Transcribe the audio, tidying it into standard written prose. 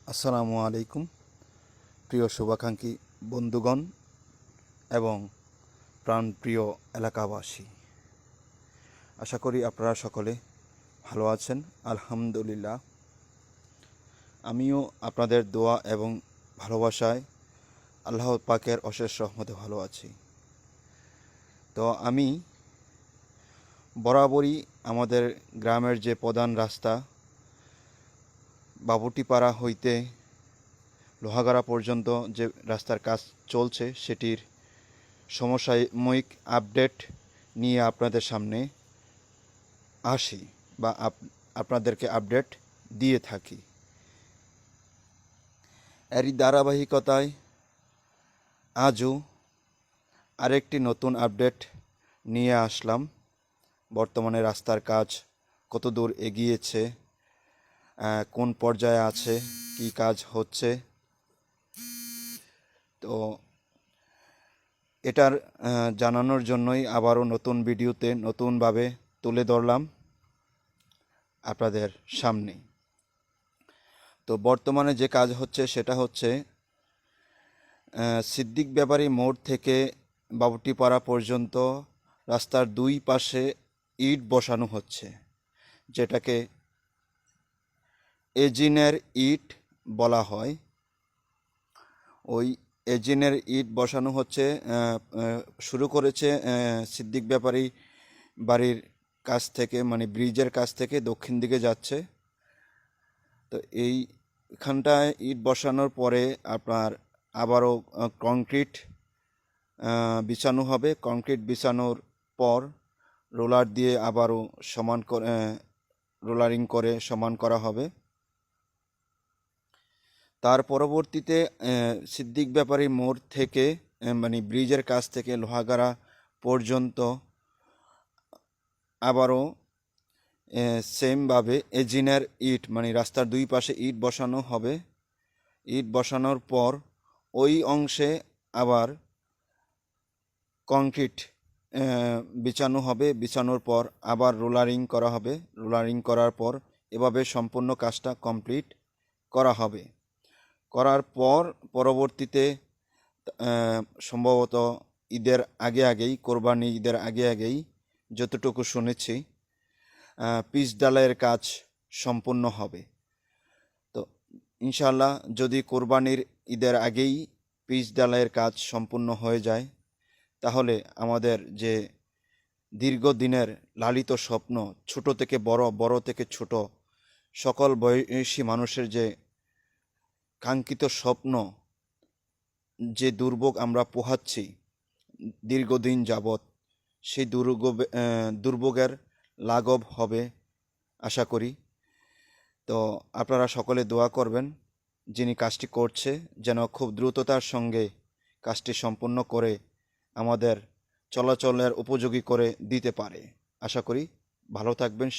আসসালামু আলাইকুম প্রিয় শুভাকাঙ্ক্ষী বন্ধুগণ এবং প্রাণপ্রিয় এলাকাবাসী, আশা করি আপনারা সকলে ভালো আছেন। আলহামদুলিল্লাহ, আমিও আপনাদের দোয়া এবং ভালোবাসায় আল্লাহ পাকের অশেষ রহমতে ভালো আছি। তো আমি বরাবরই আমাদের গ্রামের যে প্রধান রাস্তা বাবুটিপাড়া হইতে লোহাগাড়া পর্যন্ত যে রাস্তার কাজ চলছে সেটির সমসাময়িক আপডেট নিয়ে আপনাদের সামনে আসি বা আপনাদেরকে আপডেট দিয়ে থাকি। এরই ধারাবাহিকতায় আজও আরেকটি নতুন আপডেট নিয়ে আসলাম। বর্তমানে রাস্তার কাজ কত দূর এগিয়েছে, কোন পর্যায়ে আছে, কি কাজ হচ্ছে, তো এটার জানানোর জন্যই আবারও নতুন ভিডিওতে নতুনভাবে তুলে ধরলাম আপনাদের সামনে। তো বর্তমানে যে কাজ হচ্ছে সেটা হচ্ছে সিদ্দিক ব্যাপারী মোড় থেকে বাবুটিপাড়া পর্যন্ত রাস্তার দুই পাশে ইট বসানো হচ্ছে, যেটাকে এজিনের ইট বলা হয়। ওই এজিনের ইট বসানো হচ্ছে, শুরু করেছে সিদ্দিক ব্যাপারী বাড়ির কাছ থেকে, মানে ব্রিজের কাছ থেকে দক্ষিণ দিকে যাচ্ছে। তো এইখানটায় ইট বসানোর পরে আপনার আবারও কংক্রিট বিছানো হবে। কংক্রিট বিছানোর পর রোলার দিয়ে আবারও সমান করে রোলারিং করে সমান করা হবে। তার পরবর্তীতে সিদ্দিক ব্যাপারী মোড় থেকে মানে ব্রিজের কাছ থেকে লোহাগাড়া পর্যন্ত আবারও সেমভাবে এজিনের ইট, মানে রাস্তার দুই পাশে ইট বসানো হবে। ইট বসানোর পর ওই অংশে আবার কংক্রিট বিছানো হবে। বিছানোর পর আবার রোলারিং করা হবে। রোলারিং করার পর এভাবে সম্পূর্ণ কাজটা কমপ্লিট করা হবে। করার পর পরবর্তীতে সম্ভবত ঈদের আগেই, কোরবানি ঈদের আগেই যতটুকু শুনেছি, পিচ ঢালাইয়ের কাজ সম্পূর্ণ হবে। তো ইনশাআল্লাহ যদি কোরবানির ঈদের আগেই পিচ ঢালাইয়ের কাজ সম্পূর্ণ হয়ে যায়, তাহলে আমাদের যে দীর্ঘদিনের লালিত স্বপ্ন, ছোট থেকে বড়, বড় থেকে ছোট, সকল বয়সী মানুষের যে কাঙ্ক্ষিত স্বপ্ন, যে দুর্ভোগ আমরা পোহাচ্ছি দীর্ঘদিন যাবৎ, সেই দুর্ভোগের লাঘব হবে আশা করি। তো আপনারা সকলে দোয়া করবেন, যিনি কাজটি করছে যেন খুব দ্রুততার সঙ্গে কাজটি সম্পন্ন করে আমাদের চলাচলের উপযোগী করে দিতে পারে। আশা করি ভালো থাকবেন।